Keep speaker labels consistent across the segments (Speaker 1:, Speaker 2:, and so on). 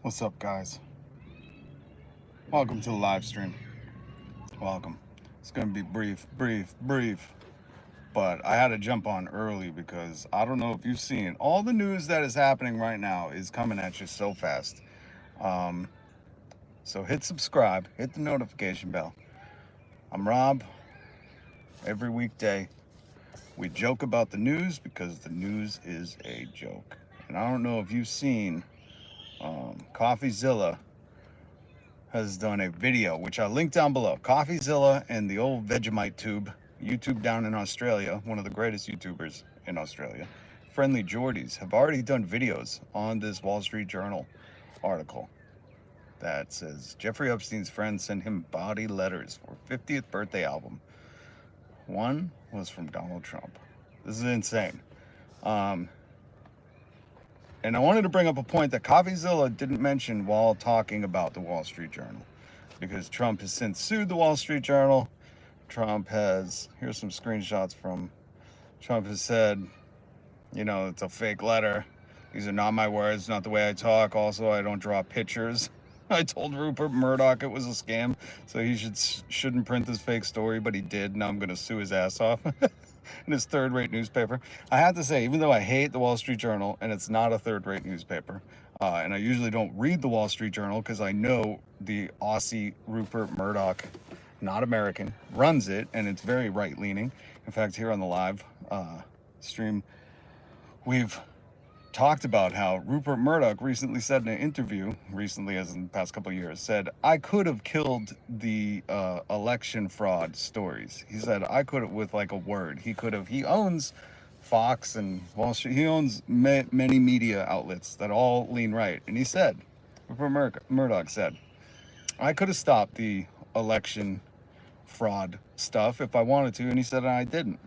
Speaker 1: What's up, guys? Welcome to the live stream. Welcome. It's going to be brief. But I had to jump on early because I don't know if you've seen all the news that is happening right now is coming at you so fast. Um, so hit subscribe, hit the notification bell. I'm Rob. Every weekday, we joke about the news because the news is a joke. And I don't know if you've seen Coffeezilla has done a video, which I linked down below. Coffeezilla and the old Vegemite tube, YouTube down in Australia, one of the greatest YouTubers in Australia, Friendly Jordies, have already done videos on this Wall Street Journal article that says Jeffrey Epstein's friends sent him body letters for 50th birthday album. One was from Donald Trump. This is insane. And I wanted to bring up a point that Coffeezilla didn't mention while talking about the Wall Street Journal, because Trump has since sued the Wall Street Journal. Here's some screenshots from Trump has said, it's a fake letter. These are not my words, not the way I talk. Also, I don't draw pictures. I told Rupert Murdoch it was a scam, so he shouldn't print this fake story, but he did. Now I'm going to sue his ass off. In his third-rate newspaper. I have to say, even though I hate the Wall Street Journal, and it's not a third-rate newspaper, and I usually don't read the Wall Street Journal because I know the Aussie Rupert Murdoch, not American, runs it, and it's very right-leaning. In fact, here on the live stream, we've talked about how Rupert Murdoch recently said in an interview, recently as in the past couple of years, said, I could have killed the election fraud stories. He said, I could have, with like a word, he owns Fox and Wall Street, he owns many media outlets that all lean right. And he said, Rupert Murdoch said, I could have stopped the election fraud stuff if I wanted to, and he said, I didn't.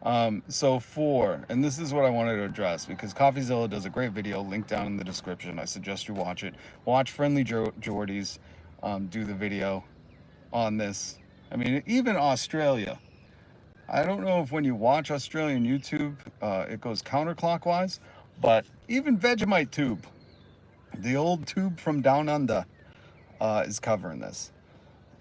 Speaker 1: And this is what I wanted to address, because Coffeezilla does a great video, linked down in the description. I suggest you watch it. Watch Friendly Jordies do the video on this. I mean, even Australia. I don't know if when you watch Australian YouTube, it goes counterclockwise, but even Vegemite Tube, the old tube from down under, is covering this.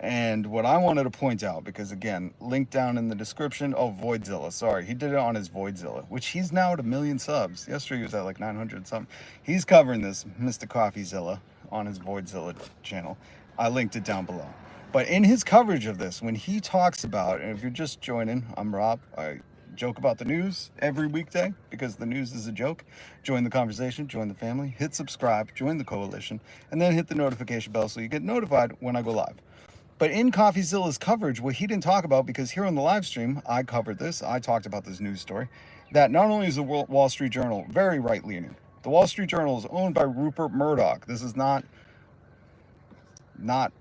Speaker 1: And what I wanted to point out, because again, link down in the description. Oh, Voidzilla, sorry. He did it on his Voidzilla, which he's now at 1 million subs. Yesterday he was at like 900 something. He's covering this, Mr. Coffeezilla, on his Voidzilla channel. I linked it down below. But in his coverage of this, when he talks about, and if you're just joining, I'm Rob. I joke about the news every weekday because the news is a joke. Join the conversation, join the family, hit subscribe, join the coalition, and then hit the notification bell so you get notified when I go live. But in Coffeezilla's coverage, what he didn't talk about, because here on the live stream, I covered this, I talked about this news story, that not only is the Wall Street Journal very right-leaning, the Wall Street Journal is owned by Rupert Murdoch. This is not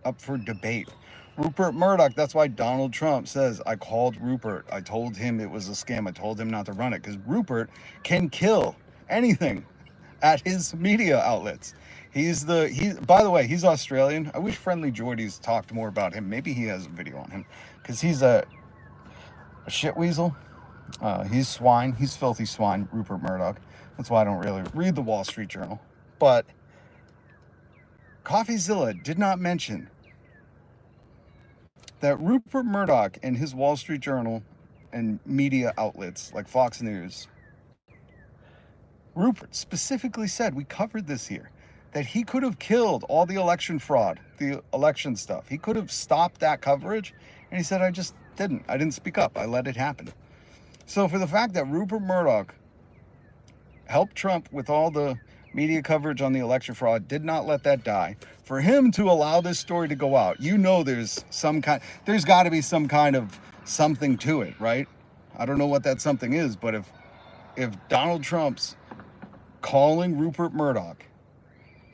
Speaker 1: up for debate. Rupert Murdoch, that's why Donald Trump says, I called Rupert. I told him it was a scam. I told him not to run it, because Rupert can kill anything at his media outlets. By the way, he's Australian. I wish Friendly Jordies talked more about him. Maybe he has a video on him, because he's a shit weasel. He's swine. He's filthy swine, Rupert Murdoch. That's why I don't really read the Wall Street Journal. But Coffeezilla did not mention that Rupert Murdoch and his Wall Street Journal and media outlets like Fox News, Rupert specifically said, we covered this here, that he could have killed all the election fraud, the election stuff. He could have stopped that coverage. And he said, I just didn't. I didn't speak up. I let it happen. So for the fact that Rupert Murdoch helped Trump with all the media coverage on the election fraud, did not let that die, for him to allow this story to go out, there's got to be some kind of something to it, right? I don't know what that something is, but if Donald Trump's calling Rupert Murdoch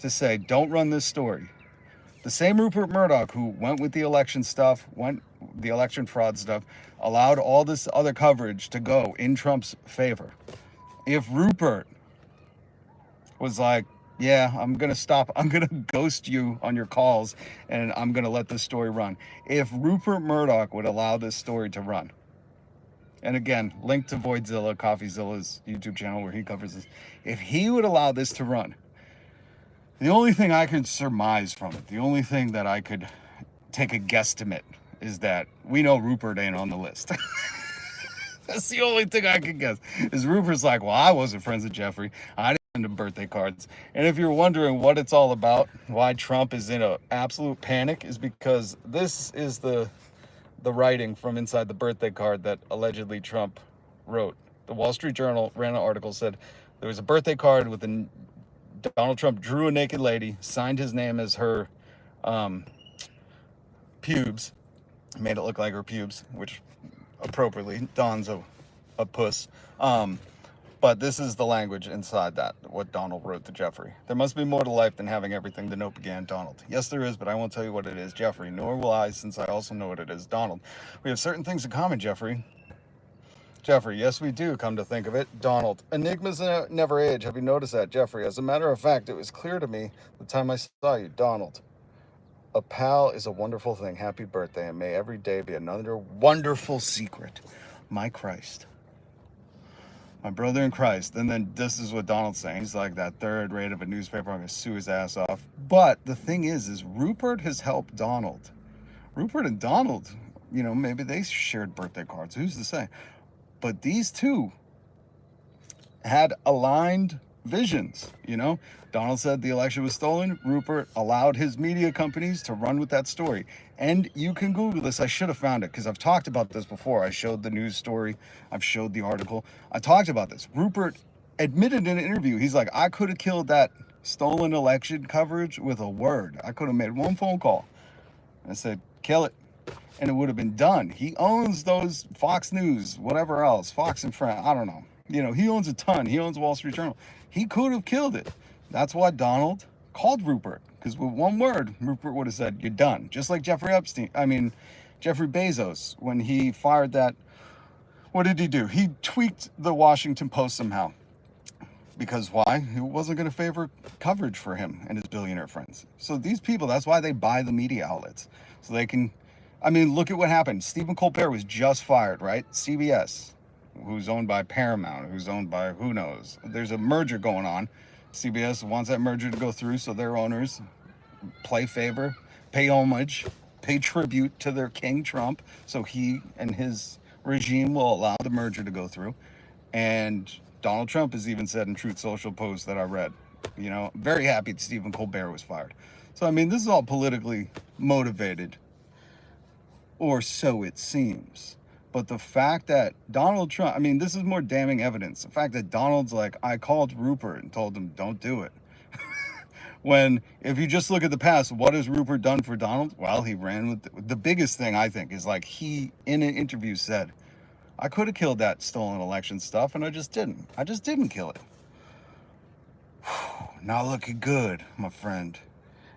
Speaker 1: to say, don't run this story, the same Rupert Murdoch who went with the election stuff, the election fraud stuff, allowed all this other coverage to go in Trump's favor. If Rupert was like, yeah, I'm going to ghost you on your calls, and I'm going to let this story run. If Rupert Murdoch would allow this story to run, and again, link to Voidzilla, Coffeezilla's YouTube channel where he covers this, if he would allow this to run, The only thing I could surmise from it, the only thing that I could take a guesstimate is that we know Rupert ain't on the list. That's the only thing I can guess. Is Rupert's like, well, I wasn't friends with Jeffrey. I didn't send him birthday cards. And if you're wondering what it's all about, why Trump is in an absolute panic, is because this is the writing from inside the birthday card that allegedly Trump wrote. The Wall Street Journal ran an article, said there was a birthday card with Donald Trump drew a naked lady, signed his name as her pubes, made it look like her pubes, which appropriately Don's a puss. But this is the language inside that, what Donald wrote to Jeffrey. There must be more to life than having everything, the note began, Donald. Yes, there is, but I won't tell you what it is, Jeffrey, nor will I, since I also know what it is, Donald. We have certain things in common, Jeffrey. Jeffrey, yes, we do, come to think of it. Donald, enigmas never age. Have you noticed that, Jeffrey? As a matter of fact, it was clear to me the time I saw you. Donald, a pal is a wonderful thing. Happy birthday, and may every day be another wonderful secret. My Christ. My brother in Christ. And then this is what Donald's saying. He's like, that third rate of a newspaper, I'm going to sue his ass off. But the thing is Rupert has helped Donald. Rupert and Donald, maybe they shared birthday cards. Who's to say? But these two had aligned visions, Donald said the election was stolen. Rupert allowed his media companies to run with that story. And you can Google this. I should have found it because I've talked about this before. I showed the news story. I've showed the article. I talked about this. Rupert admitted in an interview, he's like, I could have killed that stolen election coverage with a word. I could have made one phone call. And I said, kill it. And it would have been done. He owns those Fox News, whatever else, Fox and Friends, I don't know. He owns a ton. He owns Wall Street Journal. He could have killed it. That's why Donald called Rupert. Because with one word, Rupert would have said, you're done. Just like Jeffrey Bezos, when he fired that, what did he do? He tweaked the Washington Post somehow. Because why? It wasn't going to favor coverage for him and his billionaire friends. So these people, that's why they buy the media outlets. So they can, look at what happened. Stephen Colbert was just fired, right? CBS, who's owned by Paramount, who's owned by who knows. There's a merger going on. CBS wants that merger to go through, so their owners play favor, pay homage, pay tribute to their king, Trump, so he and his regime will allow the merger to go through. And Donald Trump has even said in Truth Social posts that I read, very happy that Stephen Colbert was fired. So, this is all politically motivated, or so it seems. But the fact that Donald Trump, this is more damning evidence. The fact that Donald's like, I called Rupert and told him, don't do it. When, if you just look at the past, what has Rupert done for Donald? Well, he ran with the biggest thing, I think, is like he, in an interview, said, I could have killed that stolen election stuff, and I just didn't. I just didn't kill it. Not looking good, my friend.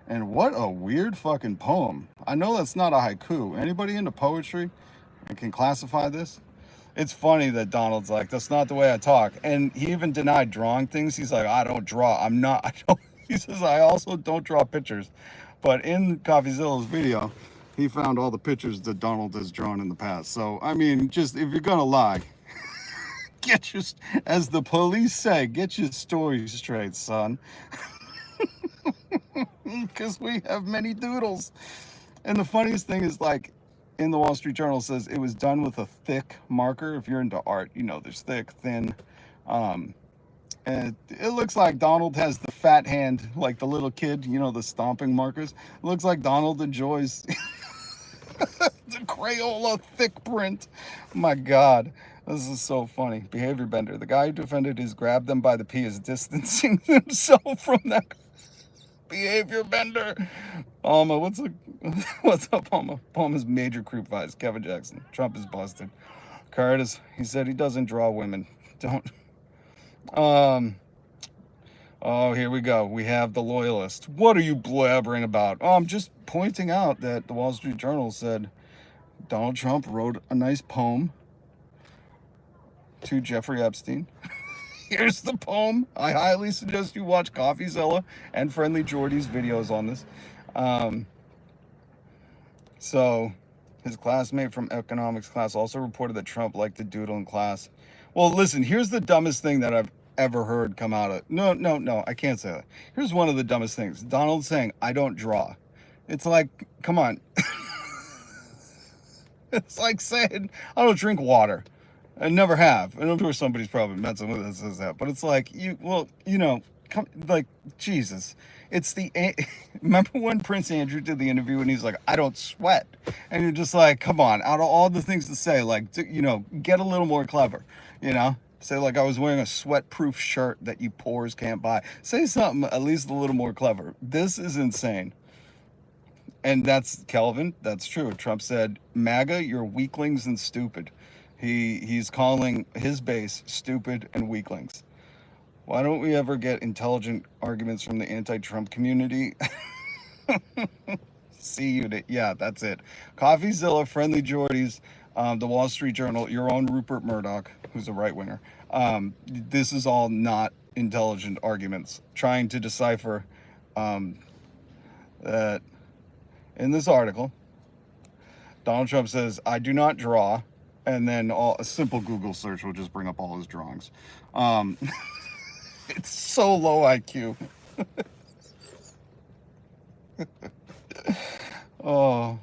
Speaker 1: And what a weird fucking poem. I know that's not a haiku. Anybody into poetry can classify this? It's funny that Donald's like, that's not the way I talk. And he even denied drawing things. He's like, I don't draw. He says, I also don't draw pictures. But in Coffeezilla's video, he found all the pictures that Donald has drawn in the past. So, just if you're going to lie, as the police say, get your story straight, son. Because we have many doodles. And the funniest thing is, like, in the Wall Street Journal says it was done with a thick marker. If you're into art, there's thick, thin. And it looks like Donald has the fat hand, like the little kid, the stomping markers. It looks like Donald enjoys the Crayola thick print. My God, this is so funny. Behavior bender. The guy who defended his grab them by the pee is distancing himself from that behavior bender. What's up, Alma? Palma's major creep vibes. Kevin Jackson. Trump is busted. Curtis, he said he doesn't draw women. Don't. Oh, here we go. We have the loyalist. What are you blabbering about? Oh, I'm just pointing out that the Wall Street Journal said Donald Trump wrote a nice poem to Jeffrey Epstein. Here's the poem. I highly suggest you watch Coffeezilla and Friendly Jordies videos on this. So his classmate from economics class also reported that Trump liked to doodle in class. Well, listen, here's the dumbest thing that ever heard come out of, no, I can't say that. Here's one of the dumbest things. Donald saying, I don't draw. It's like, come on. It's like saying, I don't drink water. I never have. And I'm sure somebody's probably met someone that says that. But it's like, like, Jesus. It's the, remember when Prince Andrew did the interview and he's like, I don't sweat. And you're just like, come on, out of all the things to say, like, get a little more clever, Say like I was wearing a sweat-proof shirt that you pores can't buy. Say something at least a little more clever. This is insane. And that's Kelvin. That's true. Trump said, MAGA, you're weaklings and stupid. He's calling his base stupid and weaklings. Why don't we ever get intelligent arguments from the anti-Trump community? See you. Yeah, that's it. Coffeezilla, Friendly Jordies, the Wall Street Journal, your own Rupert Murdoch, who's a right-winger. This is all not intelligent arguments. Trying to decipher that in this article, Donald Trump says, I do not draw. And then a simple Google search will just bring up all his drawings. It's so low IQ. Oh,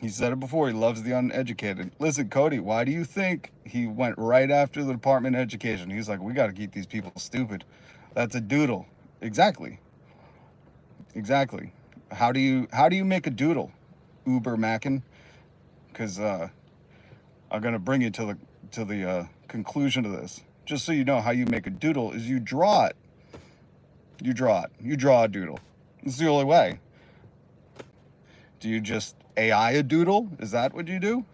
Speaker 1: he said it before. He loves the uneducated. Listen, Cody, why do you think he went right after the Department of Education? He's like, we got to keep these people stupid. That's a doodle. Exactly. How do you make a doodle, Uber Mackin? Because I'm gonna bring you to the conclusion of this. Just so you know, how you make a doodle is you draw it. You draw a doodle. It's the only way. Do you just AI a doodle? Is that what you do?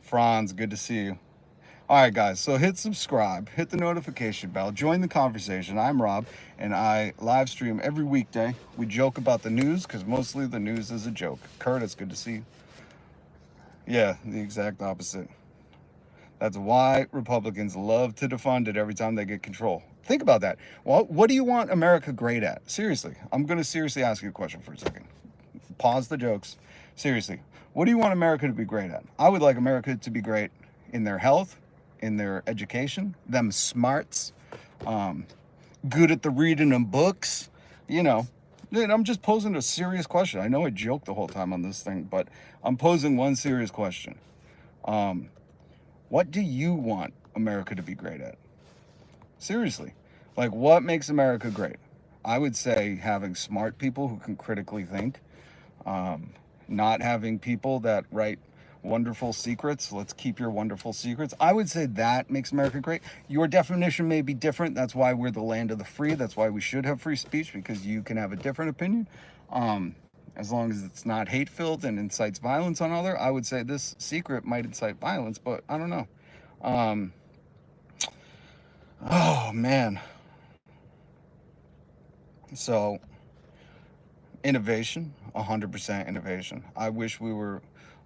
Speaker 1: Franz, good to see you. All right, guys, so hit subscribe, hit the notification bell, join the conversation. I'm Rob, and I live stream every weekday. We joke about the news, because mostly the news is a joke. Curtis, good to see you. Yeah, the exact opposite. That's why Republicans love to defund it every time they get control. Think about that. Well, what do you want America great at? Seriously, I'm going to seriously ask you a question for a second. Pause the jokes. Seriously, what do you want America to be great at? I would like America to be great in their health, in their education, them smarts, good at the reading of books, I'm just posing a serious question. I know I joke the whole time on this thing, but I'm posing one serious question. What do you want America to be great at? Seriously. Like, what makes America great? I would say having smart people who can critically think, not having people that write wonderful secrets. Let's keep your wonderful secrets. I would say that makes America great. Your definition may be different. That's why we're the land of the free. That's why we should have free speech, because you can have a different opinion. As long as it's not hate-filled and incites violence on other. I would say this secret might incite violence, but I don't know. Oh, man. So, innovation, 100% innovation. I wish we were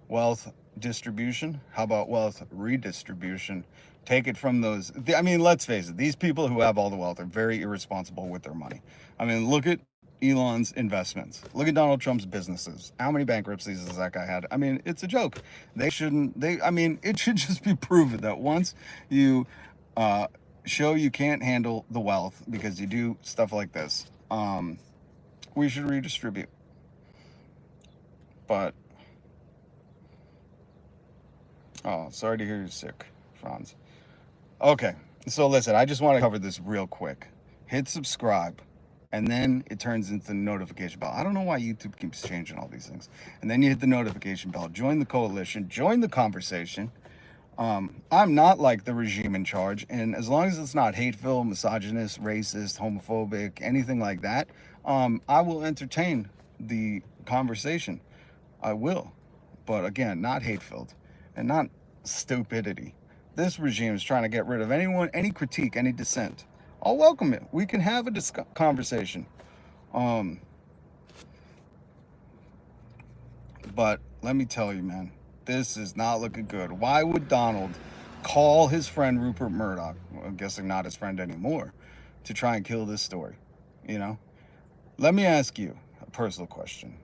Speaker 1: wealth distribution. How about wealth redistribution? Take it from those. Let's face it. These people who have all the wealth are very irresponsible with their money. Look at Elon's investments. Look at Donald Trump's businesses. How many bankruptcies has that guy had? It's a joke. It should just be proven that once you show you can't handle the wealth because you do stuff like this, we should redistribute. But oh, sorry to hear you're sick, Franz. Okay, so listen, I just want to cover this real quick. Hit subscribe, and then it turns into the notification bell. I don't know why YouTube keeps changing all these things. And then you hit the notification bell, join the coalition, join the conversation. I'm not like the regime in charge, and as long as it's not hateful, misogynist, racist, homophobic, anything like that, I will entertain the conversation. I will. But again, not hate-filled and not stupidity. This regime is trying to get rid of anyone, any critique, any dissent. I'll welcome it. We can have a conversation. But let me tell you, man, this is not looking good. Why would Donald call his friend Rupert Murdoch, well, I'm guessing not his friend anymore, to try and kill this story? Let me ask you a personal question.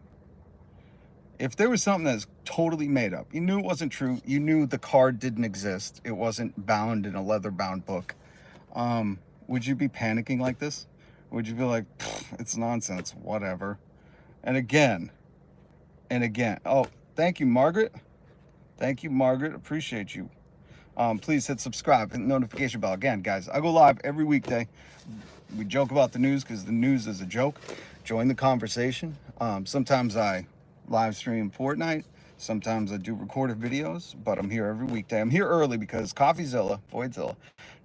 Speaker 1: If there was something that's totally made up, you knew it wasn't true, you knew the card didn't exist, it wasn't bound in a leather-bound book, would you be panicking like this? Would you be like, it's nonsense, whatever? And again, oh, thank you, Margaret. Thank you, Margaret. Appreciate you. Please hit subscribe, hit the notification bell. Again, guys, I go live every weekday. We joke about the news because the news is a joke. Join the conversation. Sometimes I live stream Fortnite. Sometimes I do recorded videos, but I'm here every weekday. I'm here early because Coffeezilla, Voidzilla,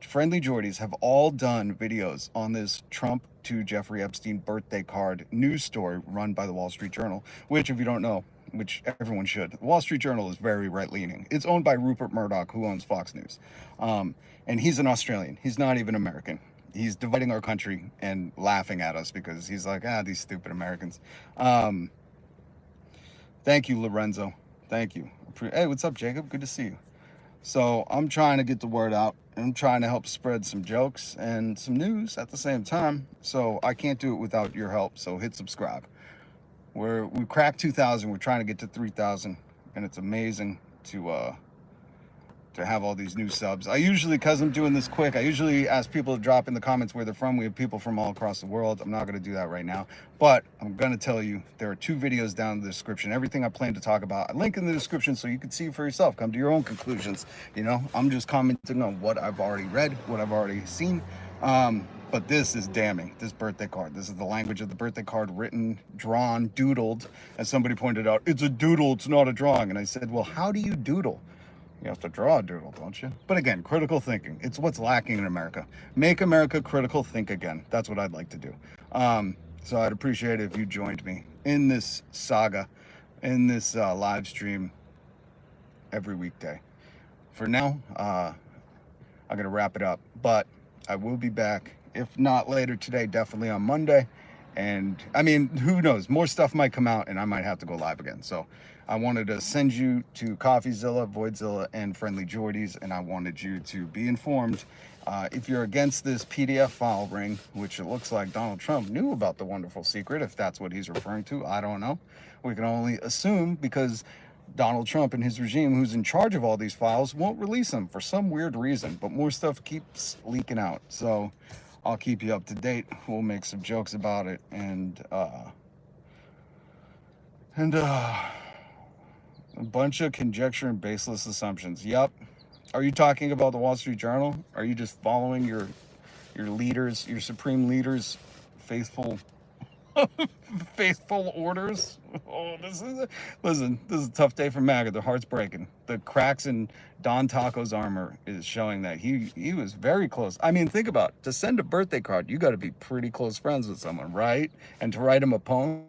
Speaker 1: Friendly Jordies have all done videos on this Trump to Jeffrey Epstein birthday card news story run by the Wall Street Journal, which, if you don't know, which everyone should, the Wall Street Journal is very right-leaning. It's owned by Rupert Murdoch, who owns Fox News. And he's an Australian. He's not even American. He's dividing our country and laughing at us because he's like, these stupid Americans. Thank you, Lorenzo. Thank you. Hey, what's up, Jacob? Good to see you. So I'm trying to get the word out. I'm trying to help spread some jokes and some news at the same time. So I can't do it without your help. So hit subscribe. We cracked 2,000. We're trying to get to 3,000, and it's amazing to have all these new subs. I usually, because I'm doing this quick, I usually ask people to drop in the comments where they're from. We have people from all across the world. I'm not going to do that right now, but I'm going to tell you there are 2 videos down in the description. Everything I plan to talk about, I link in the description so you can see for yourself. Come to your own conclusions. You know, I'm just commenting on what I've already read, what I've already seen. But this is damning. This birthday card. This is the language of the birthday card, written, drawn, doodled. As somebody pointed out, it's a doodle, it's not a drawing. And I said, well, how do you doodle? You have to draw a doodle, don't you? But again, critical thinking. It's what's lacking in America. Make America critical think again. That's what I'd like to do. So I'd appreciate it if you joined me in this saga, in this live stream every weekday. For now, I'm going to wrap it up. But I will be back, if not later today, definitely on Monday. And I mean, who knows? More stuff might come out and I might have to go live again. So I wanted to send you to Coffeezilla, Voidzilla, and Friendly Jordies, and I wanted you to be informed. If you're against this PDF file ring, which it looks like Donald Trump knew about the wonderful secret, if that's what he's referring to, I don't know. We can only assume because Donald Trump and his regime, who's in charge of all these files, won't release them for some weird reason, but more stuff keeps leaking out. So I'll keep you up to date. We'll make some jokes about it, and a bunch of conjecture and baseless assumptions. Yep. Are you talking about the Wall Street Journal? Are you just following your leaders, your supreme leaders' faithful orders? Oh, listen, this is a tough day for MAGA. Their heart's breaking. The cracks in Don Taco's armor is showing that he was very close. I mean, think about it. To send a birthday card, you got to be pretty close friends with someone, right? And to write him a poem.